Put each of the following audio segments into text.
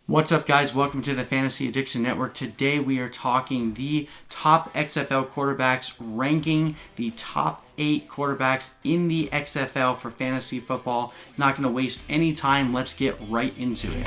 What's up, guys? Welcome to the Fantasy Addiction Network. Today we are talking the top XFL quarterbacks, ranking the top 8 quarterbacks in the XFL for fantasy football. Not going to waste any time. Let's get right into it.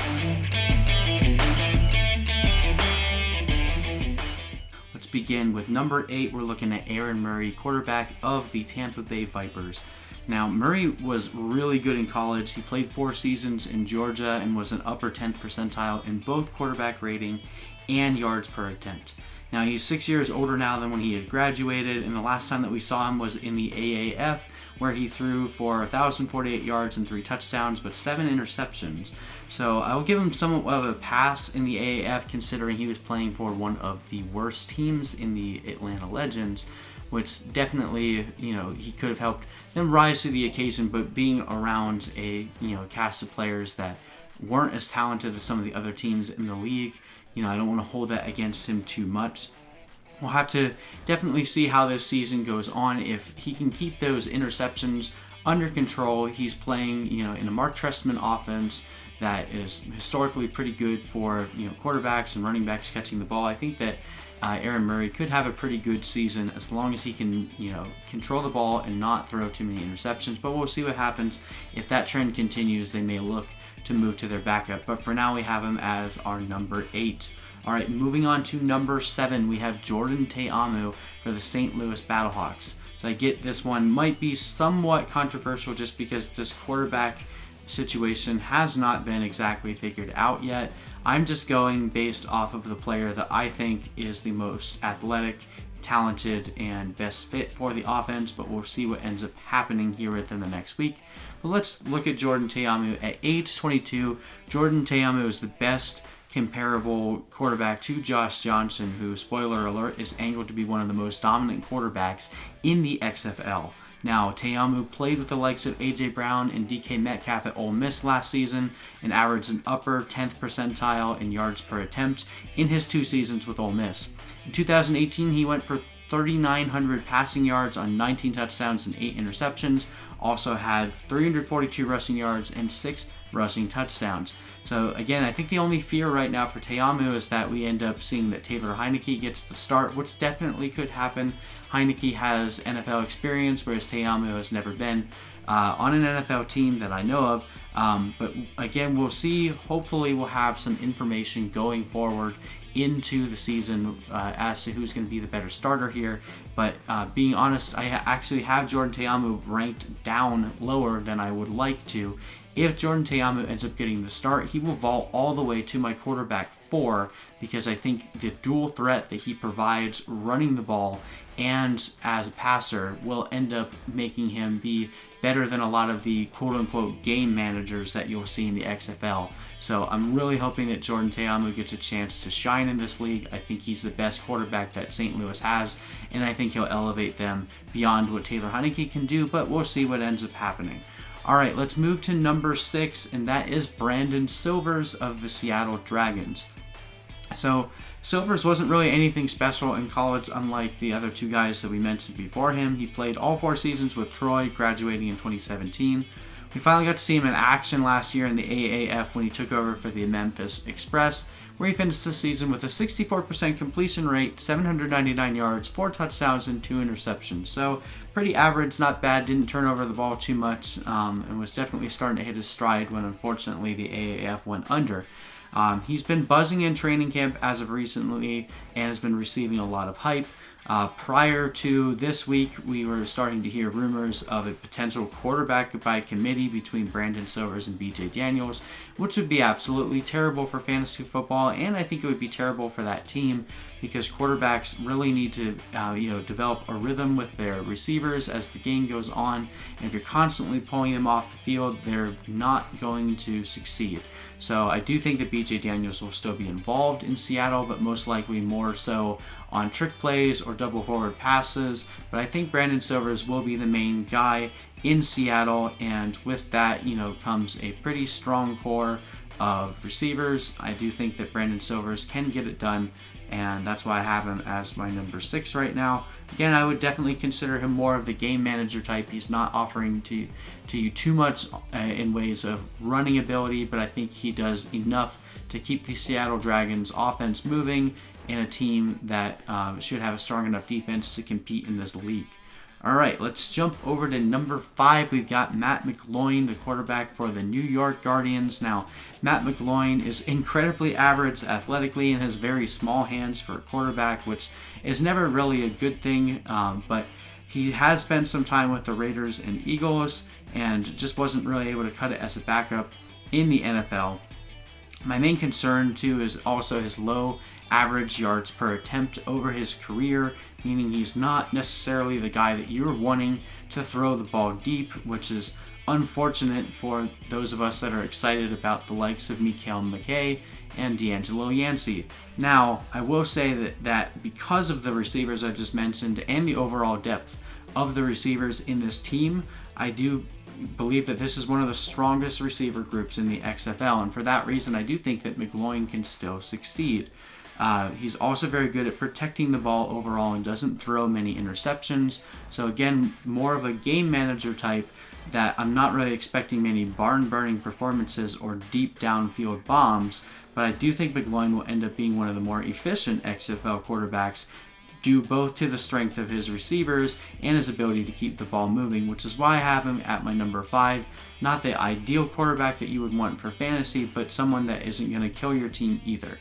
Let's begin with number 8. We're looking at Aaron Murray, quarterback of the Tampa Bay Vipers. Now, Murray was really good in college. He played 4 seasons in Georgia and was an upper 10th percentile in both quarterback rating and yards per attempt. Now, he's 6 years older now than when he had graduated, and the last time that we saw him was in the AAF, where he threw for 1,048 yards and 3 touchdowns, but 7 interceptions. So I will give him somewhat of a pass in the AAF, considering he was playing for one of the worst teams in the Atlanta Legends, which definitely, he could have helped them rise to the occasion, but being around a, cast of players that weren't as talented as some of the other teams in the league, I don't want to hold that against him too much. We'll have to definitely see how this season goes on. If he can keep those interceptions under control, he's playing, in a Mark Trestman offense that is historically pretty good for, quarterbacks and running backs catching the ball. I think that Aaron Murray could have a pretty good season as long as he can, control the ball and not throw too many interceptions. But we'll see what happens. If that trend continues, they may look to move to their backup. But for now, we have him as our number 8. All right, moving on to number 7, we have Jordan Ta'amu for the St. Louis Battlehawks. So I get this one might be somewhat controversial just because this quarterback situation has not been exactly figured out yet. I'm just going based off of the player that I think is the most athletic, talented, and best fit for the offense, but we'll see what ends up happening here within the next week. But let's look at Jordan Ta'amu. At age 22, Jordan Ta'amu is the best comparable quarterback to Josh Johnson, who, spoiler alert, is angled to be one of the most dominant quarterbacks in the XFL. Now, Ta'amu played with the likes of A.J. Brown and DK Metcalf at Ole Miss last season and averaged an upper 10th percentile in yards per attempt in his 2 seasons with Ole Miss. In 2018, he went for 3,900 passing yards on 19 touchdowns and 8 interceptions, also had 342 rushing yards and 6 rushing touchdowns. So again, I think the only fear right now for Ta'amu is that we end up seeing that Taylor Heineke gets the start, which definitely could happen. Heineke has NFL experience, whereas Ta'amu has never been on an NFL team that I know of. But again, we'll see. Hopefully we'll have some information going forward into the season as to who's going to be the better starter here. But being honest, I actually have Jordan Ta'amu ranked down lower than I would like to. If Jordan Ta'amu ends up getting the start, he will vault all the way to my quarterback 4 because I think the dual threat that he provides running the ball and as a passer will end up making him be better than a lot of the quote-unquote game managers that you'll see in the XFL. So I'm really hoping that Jordan Ta'amu gets a chance to shine in this league. I think he's the best quarterback that St. Louis has, and I think he'll elevate them beyond what Taylor Heineke can do, but we'll see what ends up happening. All right, let's move to number 6, and that is Brandon Silvers of the Seattle Dragons. So Silvers wasn't really anything special in college, unlike the other 2 guys that we mentioned before him. He played all 4 seasons with Troy, graduating in 2017. We finally got to see him in action last year in the AAF when he took over for the Memphis Express, where he finished the season with a 64% completion rate, 799 yards, 4 touchdowns, and 2 interceptions. So pretty average, not bad, didn't turn over the ball too much, and was definitely starting to hit his stride when unfortunately the AAF went under. He's been buzzing in training camp as of recently and has been receiving a lot of hype. Prior to this week, we were starting to hear rumors of a potential quarterback by committee between Brandon Silvers and B.J. Daniels, which would be absolutely terrible for fantasy football, and I think it would be terrible for that team because quarterbacks really need to develop a rhythm with their receivers as the game goes on, and if you're constantly pulling them off the field, they're not going to succeed. So I do think that B.J. Daniels will still be involved in Seattle, but most likely more so on trick plays or double forward passes. But I think Brandon Silvers will be the main guy in Seattle, and with that, comes a pretty strong core of receivers. I do think that Brandon Silvers can get it done, and that's why I have him as my number 6 right now. Again, I would definitely consider him more of the game manager type. He's not offering to you too much in ways of running ability, but I think he does enough to keep the Seattle Dragons offense moving in a team that should have a strong enough defense to compete in this league. All right, let's jump over to number 5. We've got Matt McGloin, the quarterback for the New York Guardians. Now, Matt McGloin is incredibly average athletically and has very small hands for a quarterback, which is never really a good thing, but he has spent some time with the Raiders and Eagles and just wasn't really able to cut it as a backup in the NFL. My main concern, too, is also his low average yards per attempt over his career, meaning he's not necessarily the guy that you're wanting to throw the ball deep, which is unfortunate for those of us that are excited about the likes of Mikael McKay and D'Angelo Yancey. Now, I will say that because of the receivers I just mentioned and the overall depth of the receivers in this team, I do believe that this is one of the strongest receiver groups in the XFL, and for that reason, I do think that McGloin can still succeed. He's also very good at protecting the ball overall and doesn't throw many interceptions. So again, more of a game manager type that I'm not really expecting many barn-burning performances or deep downfield bombs, but I do think McGloin will end up being one of the more efficient XFL quarterbacks due both to the strength of his receivers and his ability to keep the ball moving, which is why I have him at my number 5. Not the ideal quarterback that you would want for fantasy, but someone that isn't going to kill your team either.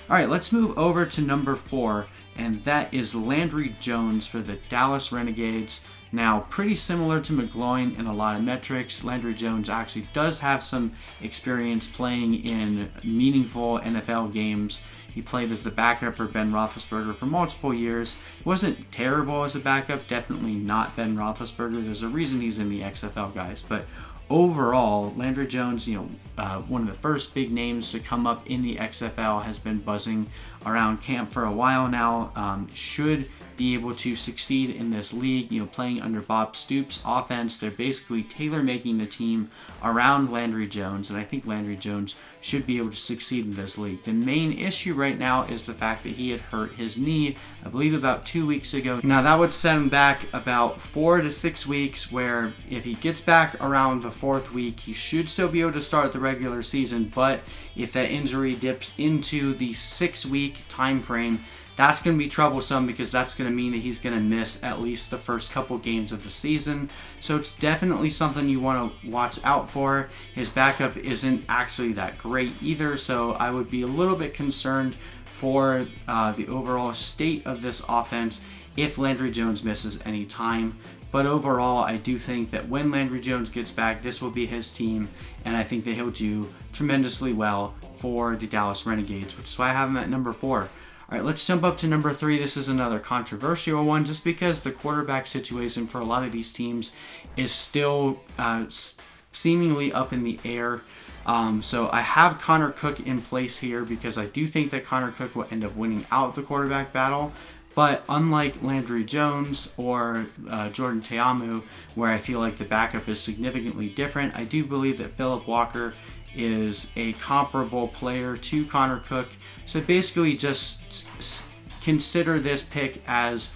All right, let's move over to number 4, and that is Landry Jones for the Dallas Renegades. Now, pretty similar to McGloin in a lot of metrics, Landry Jones actually does have some experience playing in meaningful NFL games. He played as the backup for Ben Roethlisberger for multiple years. Wasn't terrible as a backup, definitely not Ben Roethlisberger. There's a reason he's in the XFL, guys, but overall, Landry Jones, one of the first big names to come up in the XFL, has been buzzing around camp for a while now. Should be able to succeed in this league, playing under Bob Stoops' offense. They're basically tailor-making the team around Landry Jones, and I think Landry Jones should be able to succeed in this league. The main issue right now is the fact that he had hurt his knee, I believe about 2 weeks ago. Now that would send him back about 4 to 6 weeks, where if he gets back around the 4th week, he should still be able to start the regular season, but if that injury dips into the 6-week time frame, that's going to be troublesome because that's going to mean that he's going to miss at least the first couple games of the season. So it's definitely something you want to watch out for. His backup isn't actually that great either, so I would be a little bit concerned for the overall state of this offense if Landry Jones misses any time. But overall, I do think that when Landry Jones gets back, this will be his team, and I think that he'll do tremendously well for the Dallas Renegades, which is why I have him at number 4. All right, let's jump up to number 3. This is another controversial one just because the quarterback situation for a lot of these teams is still seemingly up in the air. So I have Connor Cook in place here because I do think that Connor Cook will end up winning out the quarterback battle. But unlike Landry Jones or Jordan Ta'amu, where I feel like the backup is significantly different, I do believe that Philip Walker is a comparable player to Connor Cook. So basically just consider this pick as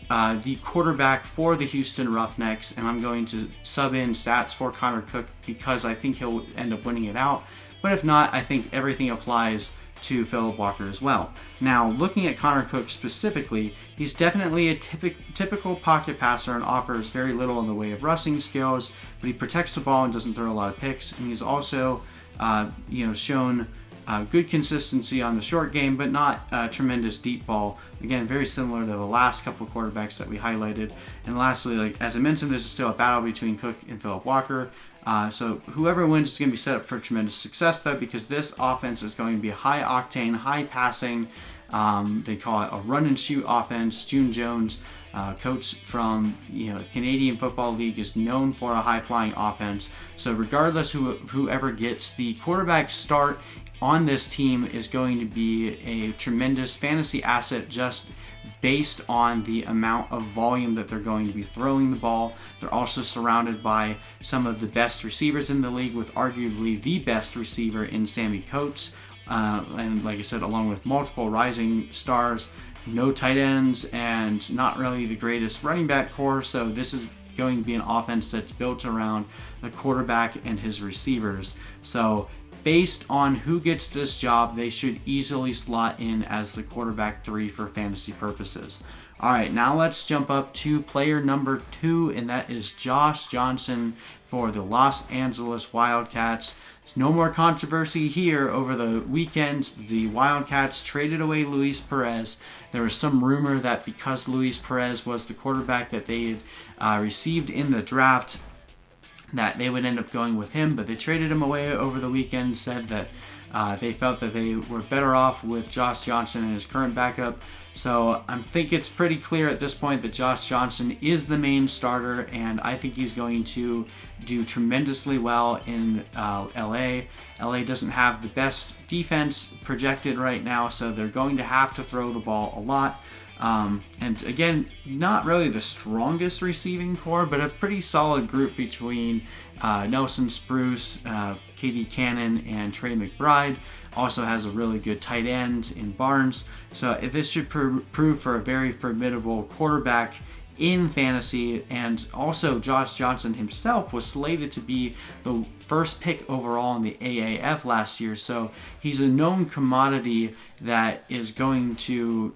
the quarterback for the Houston Roughnecks, and I'm going to sub in stats for Connor Cook because I think he'll end up winning it out. But if not, I think everything applies to Philip Walker as well. Now, looking at Connor Cook specifically, he's definitely a typical pocket passer and offers very little in the way of rushing skills, but he protects the ball and doesn't throw a lot of picks, and he's also shown good consistency on the short game, but not tremendous deep ball. Again, very similar to the last couple of quarterbacks that we highlighted. And lastly, as I mentioned, this is still a battle between Cook and Philip Walker. So whoever wins is going to be set up for tremendous success, though, because this offense is going to be high octane, high passing. They call it a run and shoot offense. June Jones, coach from the Canadian Football League, is known for a high flying offense. So regardless whoever gets the quarterback start on this team is going to be a tremendous fantasy asset just based on the amount of volume that they're going to be throwing the ball. They're also surrounded by some of the best receivers in the league, with arguably the best receiver in Sammy Coates. And like I said, along with multiple rising stars, no tight ends, and not really the greatest running back core. So this is going to be an offense that's built around the quarterback and his receivers. So based on who gets this job, they should easily slot in as the quarterback 3 for fantasy purposes. All right, now let's jump up to player number 2, and that is Josh Johnson for the Los Angeles Wildcats. There's no more controversy here. Over the weekend, the Wildcats traded away Luis Perez. There was some rumor that because Luis Perez was the quarterback that they had received in the draft, that they would end up going with him, but they traded him away over the weekend, said that they felt that they were better off with Josh Johnson and his current backup. So I think it's pretty clear at this point that Josh Johnson is the main starter, and I think he's going to do tremendously well in LA. LA doesn't have the best defense projected right now, so they're going to have to throw the ball a lot. And again, not really the strongest receiving core, but a pretty solid group between Nelson Spruce, KD Cannon, and Trey McBride. Also has a really good tight end in Barnes. So this should prove for a very formidable quarterback in fantasy. And also Josh Johnson himself was slated to be the first pick overall in the AAF last year. So he's a known commodity that is going to,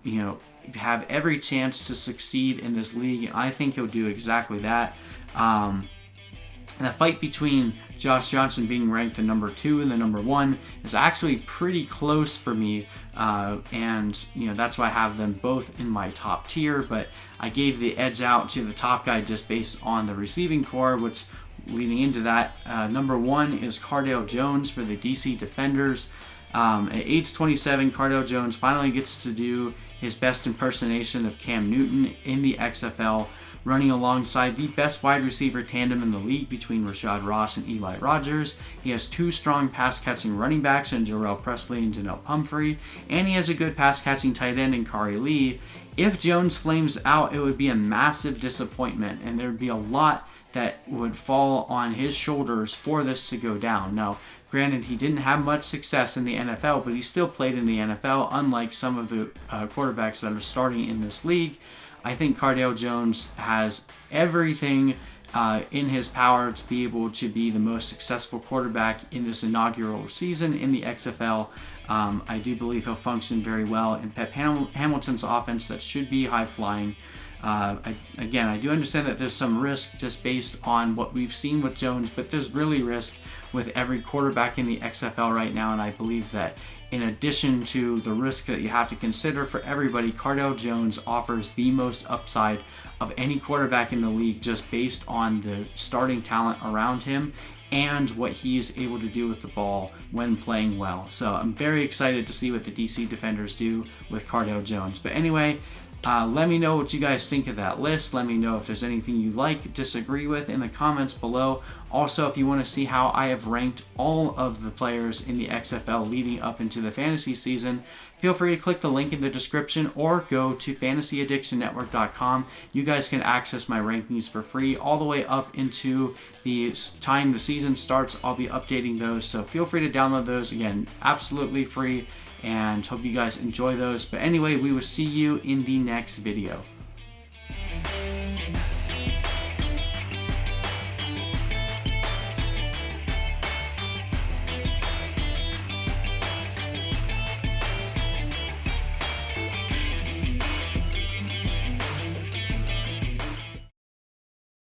have every chance to succeed in this league. And I think he'll do exactly that. And the fight between Josh Johnson being ranked the number 2 and the number 1 is actually pretty close for me. And that's why I have them both in my top tier. But I gave the edge out to the top guy just based on the receiving core, which leading into that, number 1 is Cardale Jones for the DC Defenders. At age 27, Cardale Jones finally gets to do his best impersonation of Cam Newton in the XFL, running alongside the best wide receiver tandem in the league between Rashad Ross and Eli Rogers. He has 2 strong pass-catching running backs in Jarrell Presley and Donnell Pumphrey, and he has a good pass-catching tight end in Kari Lee. If Jones flames out, it would be a massive disappointment, and there would be a lot that would fall on his shoulders for this to go down. Now, granted, he didn't have much success in the NFL, but he still played in the NFL, unlike some of the quarterbacks that are starting in this league. I think Cardale Jones has everything in his power to be able to be the most successful quarterback in this inaugural season in the XFL. I do believe he'll function very well in Pep Hamilton's offense that should be high-flying. I do understand that there's some risk just based on what we've seen with Jones, but there's really risk with every quarterback in the XFL right now, and I believe that in addition to the risk that you have to consider for everybody, Cardale Jones offers the most upside of any quarterback in the league just based on the starting talent around him and what he is able to do with the ball when playing well. So I'm very excited to see what the DC Defenders do with Cardale Jones. But anyway, let me know what you guys think of that list. Let me know if there's anything you like, disagree with in the comments below. Also, if you want to see how I have ranked all of the players in the XFL leading up into the fantasy season, feel free to click the link in the description or go to fantasyaddictionnetwork.com. You guys can access my rankings for free all the way up into the time the season starts. I'll be updating those, so feel free to download those. Again, absolutely free, and hope you guys enjoy those. But anyway, we will see you in the next video.